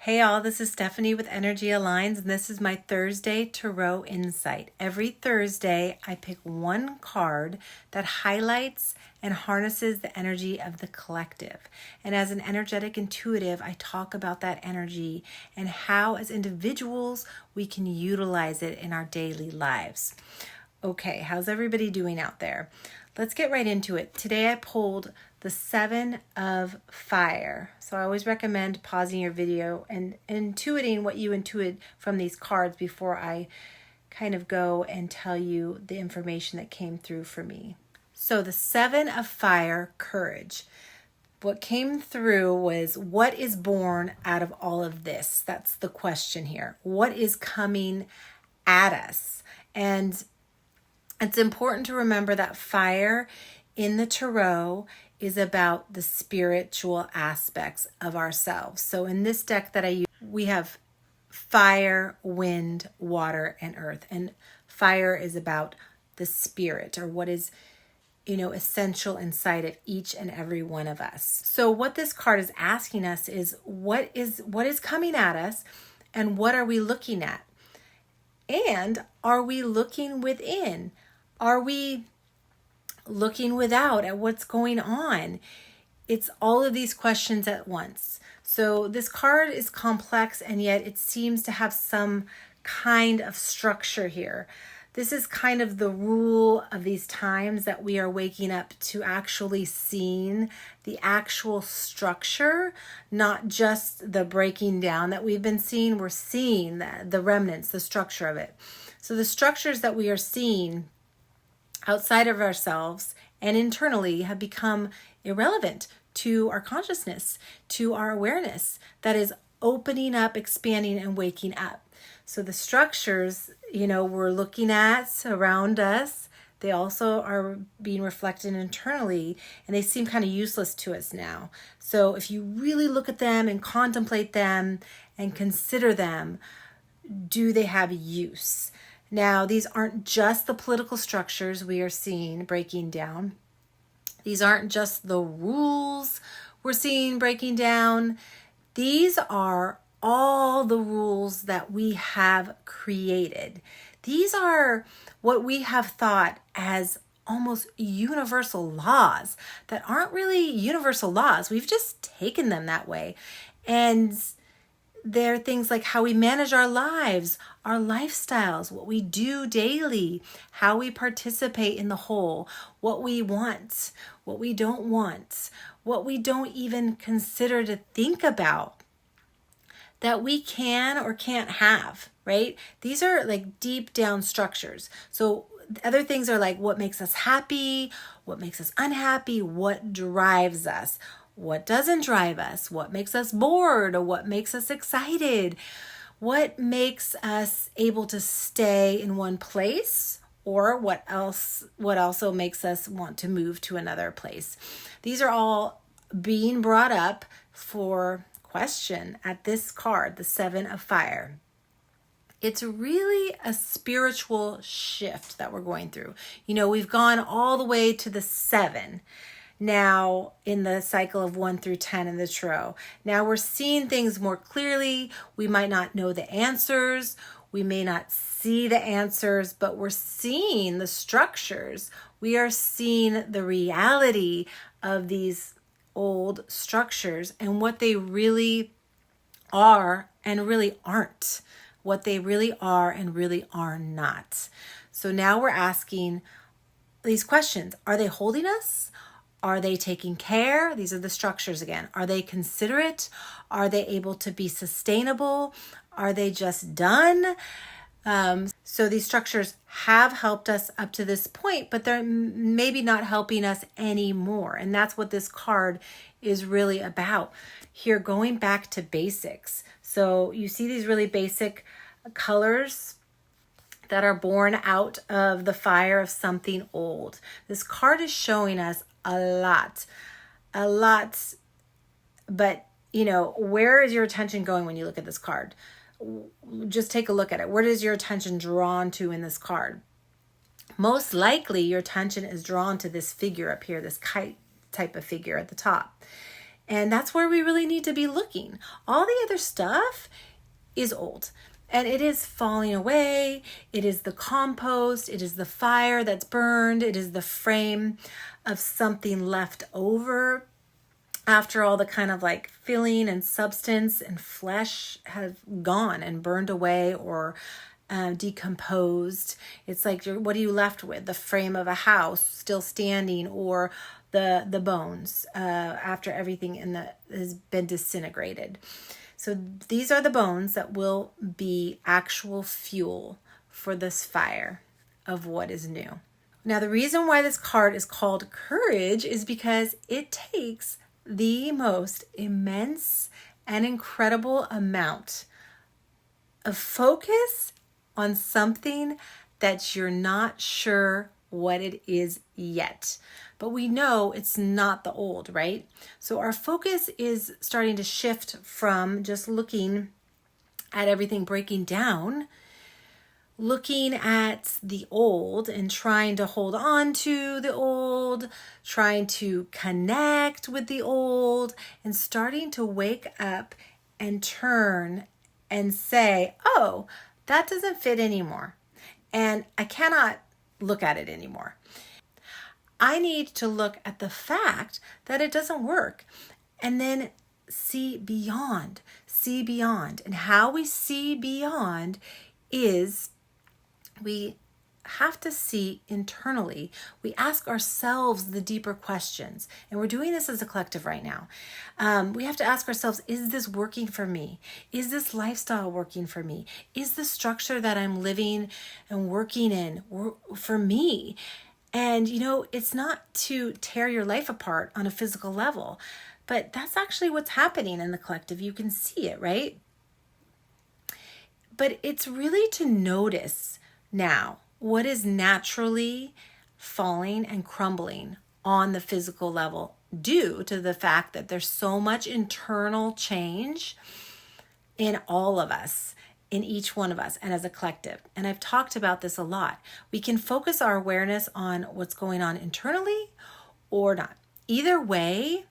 Hey all, this is Stephanie with Energy Aligns, and this is my Thursday Tarot Insight. Every Thursday, I pick one card that highlights and harnesses the energy of the collective. And as an energetic intuitive, I talk about that energy and how, as individuals, we can utilize it in our daily lives. Okay, how's everybody doing out there? Let's get right into it. Today I pulled the Seven of Fire. So I always recommend pausing your video and intuiting what you intuit from these cards before I kind of go and tell you the information that came through for me. So the Seven of Fire, courage. What came through was, what is born out of all of this? That's the question here. What is coming at us? And it's important to remember that fire in the tarot is about the spiritual aspects of ourselves. So in this deck that I use, we have fire, wind, water, and earth. And fire is about the spirit, or what is, essential inside of each and every one of us. So what this card is asking us is what is coming at us, and what are we looking at? And are we looking within? Are we looking without at what's going on? It's all of these questions at once. So this card is complex, and yet it seems to have some kind of structure here. This is kind of the rule of these times, that we are waking up to actually seeing the actual structure, not just the breaking down that we've been seeing. We're seeing the remnants, the structure of it. So the structures that we are seeing outside of ourselves and internally have become irrelevant to our consciousness, to our awareness that is opening up, expanding, and waking up. So the structures, we're looking at around us, they also are being reflected internally, and they seem kind of useless to us now. So if you really look at them and contemplate them and consider them, do they have use? Now, these aren't just the political structures we are seeing breaking down. These aren't just the rules we're seeing breaking down. These are all the rules that we have created. These are what we have thought as almost universal laws that aren't really universal laws. We've just taken them that way. And they're things like how we manage our lives, our lifestyles, what we do daily, how we participate in the whole, what we want, what we don't want, what we don't even consider to think about that we can or can't have, right? These are like deep down structures. So other things are like what makes us happy, what makes us unhappy, what drives us, what doesn't drive us, what makes us bored, or what makes us excited, what makes us able to stay in one place, or what also makes us want to move to another place. These are all being brought up for question at this card, the Seven of Fire. It's really a spiritual shift that we're going through. We've gone all the way to the 7 now in the cycle of 1 through 10 in the tarot. Now we're seeing things more clearly. We might not know the answers. We may not see the answers, but we're seeing the structures. We are seeing the reality of these old structures and what they really are and really aren't. What they really are and really are not. So now we're asking these questions. Are they holding us? Are they taking care? These are the structures again. Are they considerate? Are they able to be sustainable? Are they just done? So these structures have helped us up to this point, but they're maybe not helping us anymore. And that's what this card is really about. Here, going back to basics. So you see these really basic colors that are born out of the fire of something old. This card is showing us a lot, but where is your attention going when you look at this card? Just take a look at it. Where is your attention drawn to in this card? Most likely your attention is drawn to this figure up here, this kite type of figure at the top. And that's where we really need to be looking. All the other stuff is old. And it is falling away. It is the compost. It is the fire that's burned. It is the frame of something left over after all the kind of like filling and substance and flesh have gone and burned away or decomposed. It's like, what are you left with? The frame of a house still standing, or the bones after everything has been disintegrated. So these are the bones that will be actual fuel for this fire of what is new. Now, the reason why this card is called Courage is because it takes the most immense and incredible amount of focus on something that you're not sure what it is yet. But we know it's not the old, right? So our focus is starting to shift from just looking at everything breaking down, looking at the old and trying to hold on to the old, trying to connect with the old, and starting to wake up and turn and say, oh, that doesn't fit anymore. And I cannot look at it anymore. I need to look at the fact that it doesn't work and then see beyond. And how we see beyond is we have to see internally. We ask ourselves the deeper questions, and we're doing this as a collective right now. We have to ask ourselves, is this working for me? Is this lifestyle working for me? Is the structure that I'm living and working in for me? And it's not to tear your life apart on a physical level, but that's actually what's happening in the collective. You can see it, right? But it's really to notice now what is naturally falling and crumbling on the physical level due to the fact that there's so much internal change in all of us, in each one of us, and as a collective. And I've talked about this a lot. We can focus our awareness on what's going on internally or not. Either way,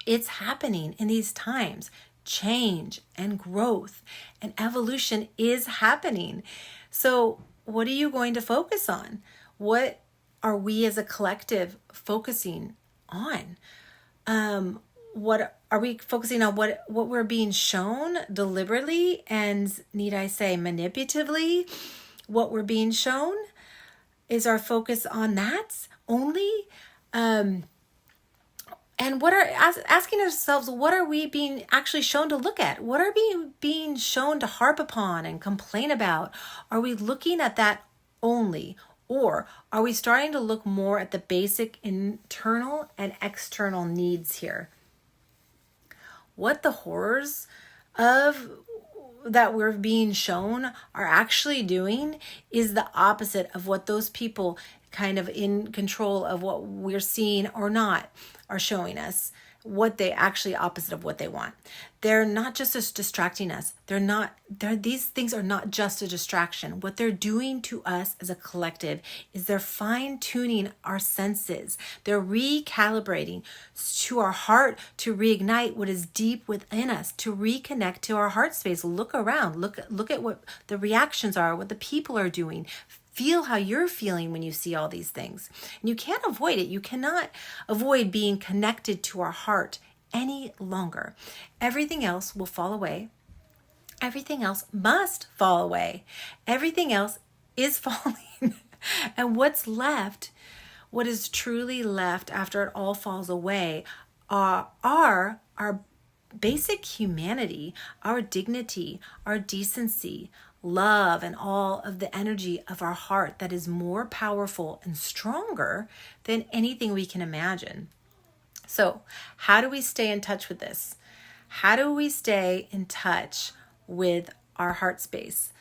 it's happening in these times. Change and growth and evolution is happening. So what are you going to focus on? What are we as a collective focusing on? What are we focusing on? What we're being shown deliberately and, need I say, manipulatively? What we're being shown? Is our focus on that only? And asking ourselves, what are we being actually shown to look at? What are being shown to harp upon and complain about? Are we looking at that only? Or are we starting to look more at the basic internal and external needs here? What the horrors of that we're being shown are actually doing is the opposite of what those people kind of in control of what we're seeing or not are showing us, what they actually opposite of what they want. They're not just distracting us. These things are not just a distraction. What they're doing to us as a collective is they're fine-tuning our senses. They're recalibrating to our heart to reignite what is deep within us, to reconnect to our heart space. Look around, look at what the reactions are, what the people are doing. Feel how you're feeling when you see all these things. And you can't avoid it. You cannot avoid being connected to our heart any longer. Everything else will fall away. Everything else must fall away. Everything else is falling. And what's left, what is truly left after it all falls away, are our basic humanity, our dignity, our decency, love, and all of the energy of our heart that is more powerful and stronger than anything we can imagine. So, how do we stay in touch with this? How do we stay in touch with our heart space?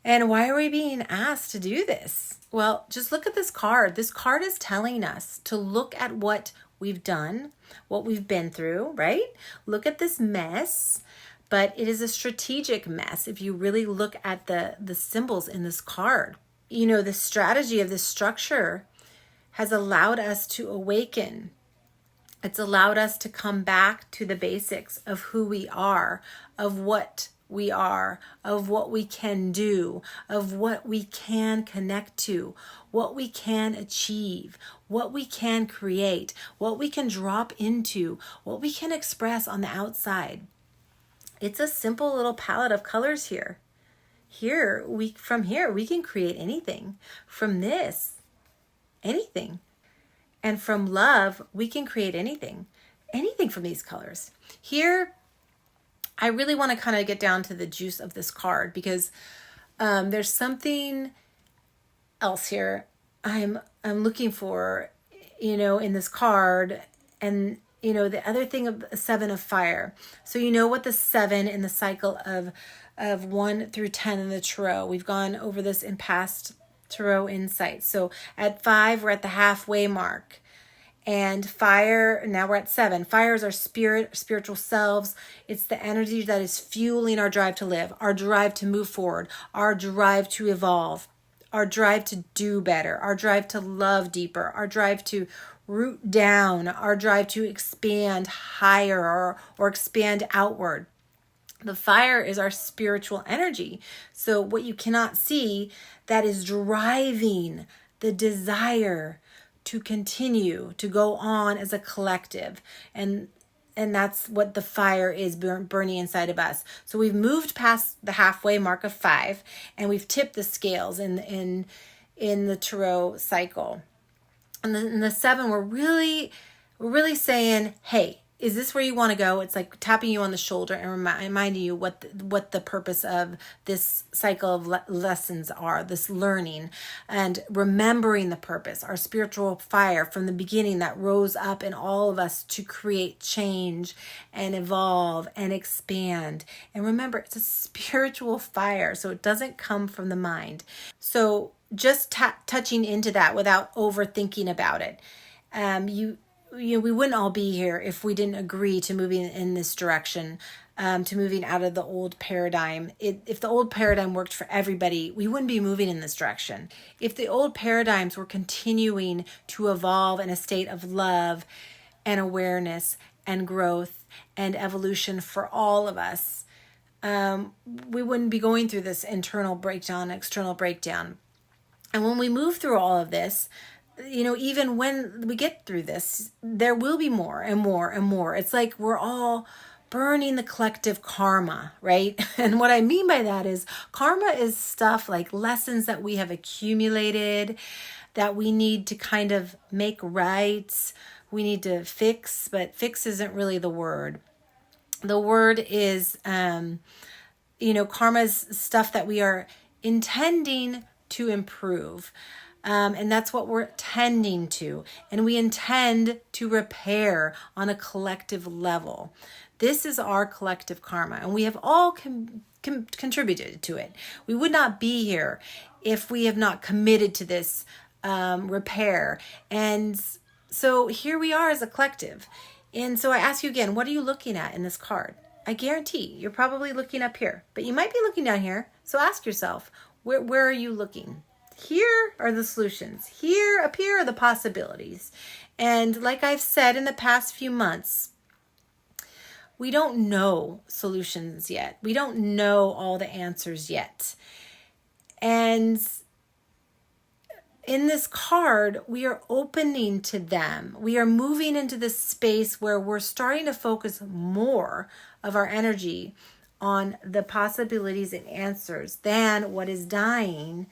And why are we being asked to do this? Well, just look at this card. This card is telling us to look at what we've done, what we've been through, right? Look at this mess. But it is a strategic mess if you really look at the symbols in this card. The strategy of this structure has allowed us to awaken It's allowed us to come back to the basics of who we are, of what we are, of what we can do, of what we can connect to, what we can achieve, what we can create, what we can drop into, what we can express on the outside. It's a simple little palette of colors here. From here we can create anything. From this, anything. And from love, we can create anything from these colors. Here, I really want to kind of get down to the juice of this card, because there's something else here I'm looking for, in this card. And, the other thing of the 7 of fire. So what the 7 in the cycle of 1 through 10 in the tarot. We've gone over this in past tarot insights. So at 5, we're at the halfway mark. And fire, now we're at 7. Fire is our spiritual selves. It's the energy that is fueling our drive to live, our drive to move forward, our drive to evolve, our drive to do better, our drive to love deeper, our drive to root down, our drive to expand higher or expand outward. The fire is our spiritual energy. So what you cannot see, that is driving the desire to continue to go on as a collective. And that's what the fire is burning inside of us. So we've moved past the halfway mark of 5, and we've tipped the scales in the tarot cycle. And then in the 7, we're really saying, hey, is this where you want to go? It's like tapping you on the shoulder and reminding you what the purpose of this cycle of lessons are, this learning, and remembering the purpose, our spiritual fire from the beginning that rose up in all of us to create change and evolve and expand. And remember, it's a spiritual fire, so it doesn't come from the mind. So just touching into that without overthinking about it. We wouldn't all be here if we didn't agree to moving in this direction, to moving out of the old paradigm. If the old paradigm worked for everybody, we wouldn't be moving in this direction. If the old paradigms were continuing to evolve in a state of love and awareness and growth and evolution for all of us, we wouldn't be going through this internal breakdown, external breakdown. And when we move through all of this, even when we get through this, there will be more and more and more. It's like we're all burning the collective karma, right? And what I mean by that is karma is stuff like lessons that we have accumulated that we need to kind of make right. We need to fix, but fix isn't really the word. The word is, karma is stuff that we are intending to improve. And that's what we're tending to. And we intend to repair on a collective level. This is our collective karma, and we have all contributed to it. We would not be here if we have not committed to this repair. And so here we are as a collective. And so I ask you again, what are you looking at in this card? I guarantee you're probably looking up here, but you might be looking down here. So ask yourself, where are you looking? Here are the solutions. Up here are the possibilities. And like I've said in the past few months, we don't know solutions yet. We don't know all the answers yet. And in this card, we are opening to them. We are moving into this space where we're starting to focus more of our energy on the possibilities and answers than what is dying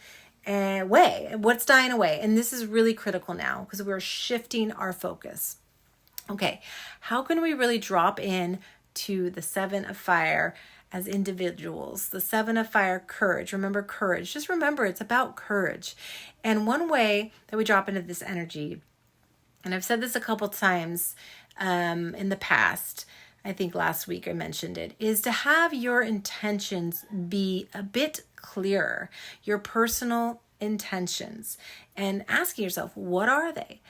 away. What's dying away? And this is really critical now because we're shifting our focus. Okay, how can we really drop in to the 7 of fire as individuals? The 7 of fire, courage. Remember courage. Just remember it's about courage. And one way that we drop into this energy, and I've said this a couple times in the past, I think last week I mentioned it, is to have your intentions be a bit clearer, your personal intentions, and asking yourself, what are they?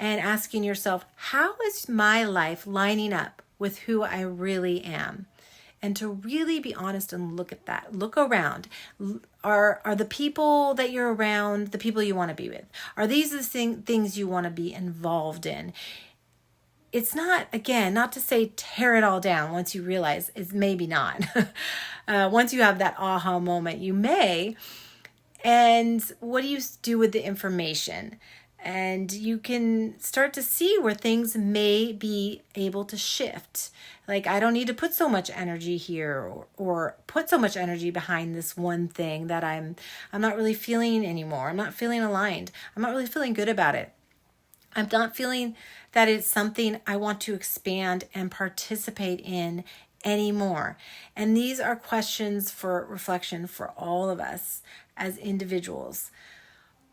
And asking yourself, how is my life lining up with who I really am? And to really be honest and look at that. Look around. Are the people that you're around the people you want to be with? Are these the things you want to be involved in? it's not, again, not to say tear it all down once you realize it's maybe not. Once you have that aha moment, you may. And what do you do with the information? And you can start to see where things may be able to shift. Like, I don't need to put so much energy here, or put so much energy behind this one thing that I'm not really feeling anymore. I'm not feeling aligned. I'm not really feeling good about it. I'm not feeling that it's something I want to expand and participate in anymore. And these are questions for reflection for all of us as individuals.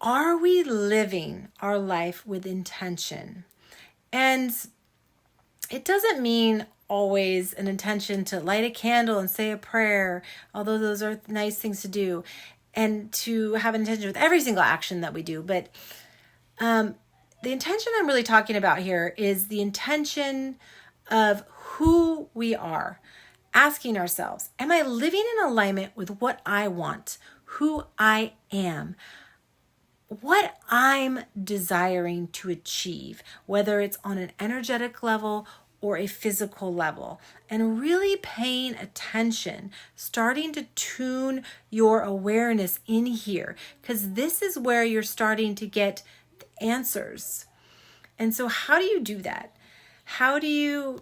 Are we living our life with intention? And it doesn't mean always an intention to light a candle and say a prayer, although those are nice things to do, and to have an intention with every single action that we do. But the intention I'm really talking about here is the intention of who we are. Asking ourselves, am I living in alignment with what I want, who I am, what I'm desiring to achieve, whether it's on an energetic level or a physical level, and really paying attention, starting to tune your awareness in here, because this is where you're starting to get the answers. And so how do you do that? How do you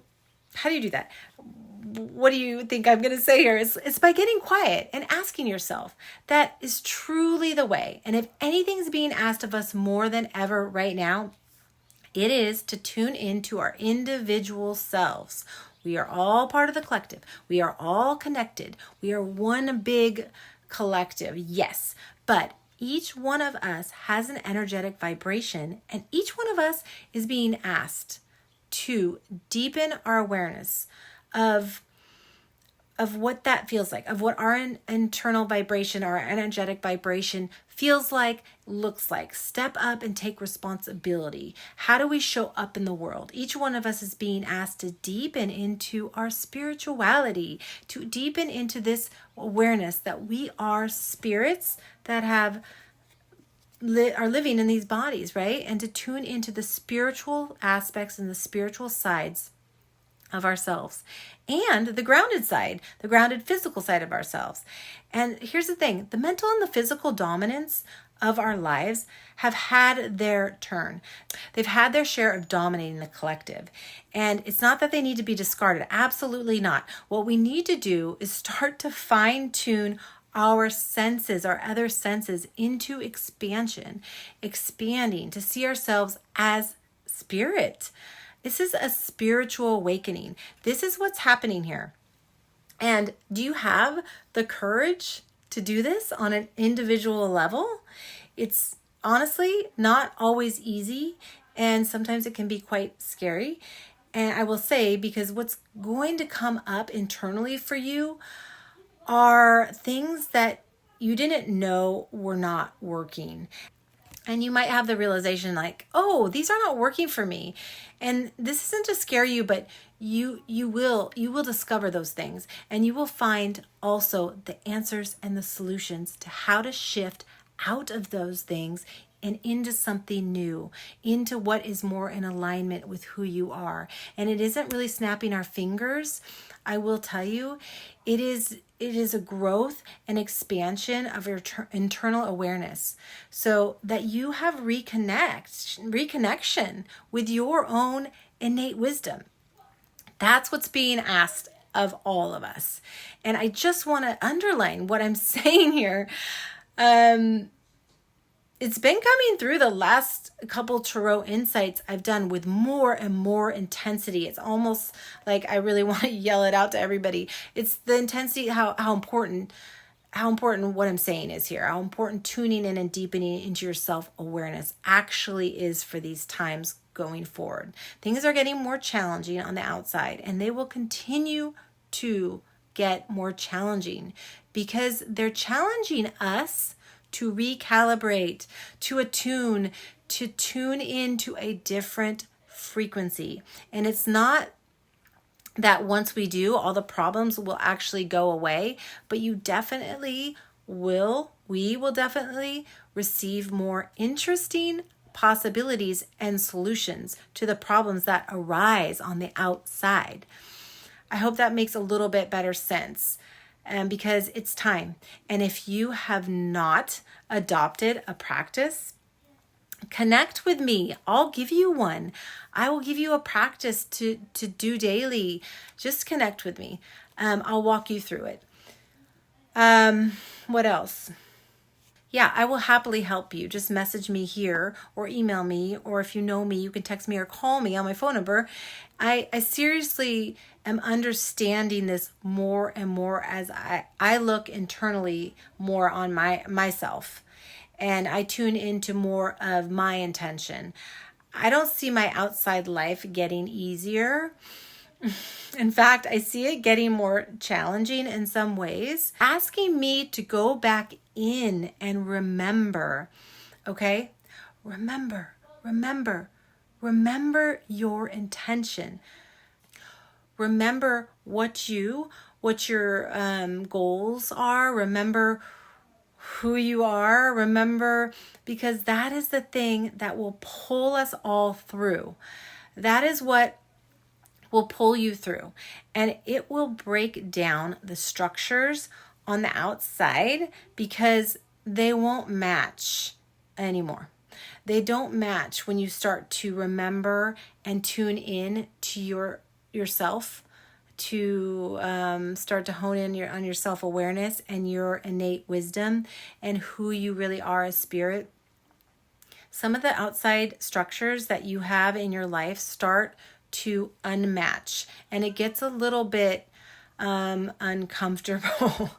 do that? What do you think I'm going to say here? It's by getting quiet and asking yourself. That is truly the way. And if anything's being asked of us more than ever right now, it is to tune into our individual selves. We are all part of the collective. We are all connected. We are one big collective, yes. But each one of us has an energetic vibration, and each one of us is being asked to deepen our awareness of what that feels like, of what our internal vibration, our energetic vibration feels like, looks like. Step up and take responsibility. How do we show up in the world? Each one of us is being asked to deepen into our spirituality, to deepen into this awareness that we are spirits that are living in these bodies, right? And to tune into the spiritual aspects and the spiritual sides of ourselves, and the grounded side, the grounded physical side of ourselves. And here's the thing, the mental and the physical dominance of our lives have had their turn. They've had their share of dominating the collective. And it's not that they need to be discarded. Absolutely not. What we need to do is start to fine tune our senses, our other senses, into expansion, expanding to see ourselves as spirit. This is a spiritual awakening. This is what's happening here. And do you have the courage to do this on an individual level? It's honestly not always easy, and sometimes it can be quite scary. And I will say, because what's going to come up internally for you are things that you didn't know were not working. And you might have the realization like, oh, these are not working for me. And this isn't to scare you, but you will discover those things. And you will find also the answers and the solutions to how to shift out of those things and into something new, into what is more in alignment with who you are. And it isn't really snapping our fingers. I will tell you, it is a growth and expansion of your internal awareness, so that you have reconnection with your own innate wisdom. That's what's being asked of all of us. And I just want to underline what I'm saying here. It's been coming through the last couple Tarot insights I've done with more and more intensity. It's almost like I really want to yell it out to everybody. It's the intensity, how important what I'm saying is here, how important tuning in and deepening into your self-awareness actually is for these times going forward. Things are getting more challenging on the outside, and they will continue to get more challenging because they're challenging us to recalibrate, to attune, to tune into a different frequency. And it's not that once we do, all the problems will actually go away, but we will definitely receive more interesting, possibilities and solutions to the problems that arise on the outside. I hope that makes a little bit better sense. Because it's time. And if you have not adopted a practice, connect with me. I'll give you one. I will give you a practice to do daily. Just connect with me. I'll walk you through it. What else? Yeah, I will happily help you. Just message me here or email me, or if you know me, you can text me or call me on my phone number. I seriously am understanding this more and more as I look internally more on myself, and I tune into more of my intention. I don't see my outside life getting easier. In fact, I see it getting more challenging in some ways, asking me to go back in and remember, okay? Remember your intention. Remember what your goals are. Remember who you are. Remember, because that is the thing that will pull us all through. That is what will pull you through, and it will break down the structures on the outside because they won't match anymore. They don't match when you start to remember and tune in to yourself, to start to hone in on your self-awareness and your innate wisdom and who you really are as spirit. Some of the outside structures that you have in your life start to unmatch, and it gets a little bit uncomfortable.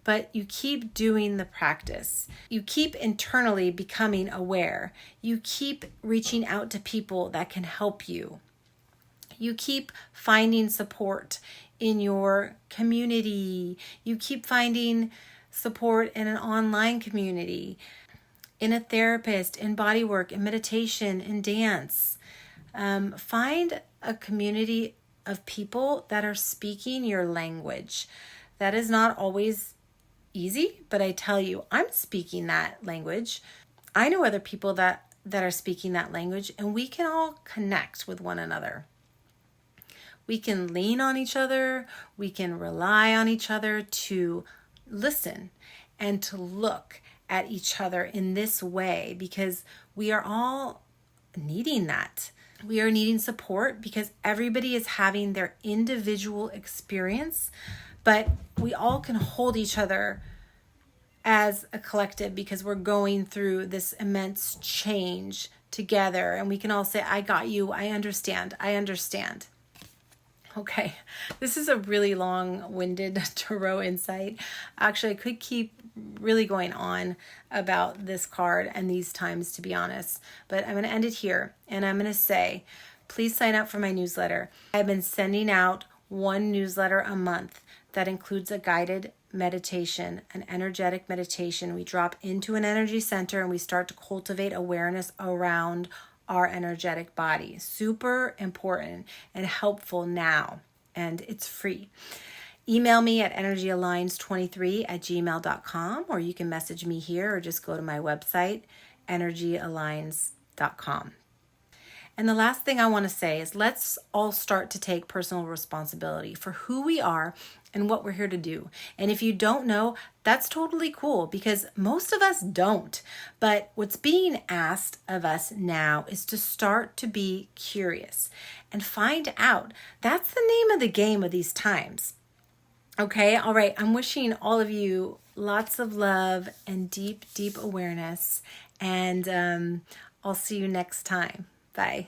But you keep doing the practice. You keep internally becoming aware. You keep reaching out to people that can help you. You keep finding support in your community. You keep finding support in an online community, in a therapist, in bodywork, in meditation, in dance. Find a community of people that are speaking your language. That is not always easy, but I tell you, I'm speaking that language. I know other people that are speaking that language, and we can all connect with one another. We can lean on each other. We can rely on each other to listen and to look at each other in this way, because we are all needing that. We are needing support because everybody is having their individual experience, but we all can hold each other as a collective because we're going through this immense change together, and we can all say, I got you, I understand. Okay, this is a really long-winded tarot insight. Actually, I could keep really going on about this card and these times, to be honest, but I'm going to end it here, and I'm going to say, please sign up for my newsletter. I've been sending out one newsletter a month that includes a guided meditation, an energetic meditation. We drop into an energy center and we start to cultivate awareness around our energetic body. Super important and helpful now, and it's free. Email me at energyaligns23@gmail.com, or you can message me here or just go to my website, energyaligns.com. And the last thing I want to say is let's all start to take personal responsibility for who we are and what we're here to do. And if you don't know, that's totally cool because most of us don't. But what's being asked of us now is to start to be curious and find out. That's the name of the game of these times. Okay, all right. I'm wishing all of you lots of love and deep, deep awareness. And I'll see you next time. Bye.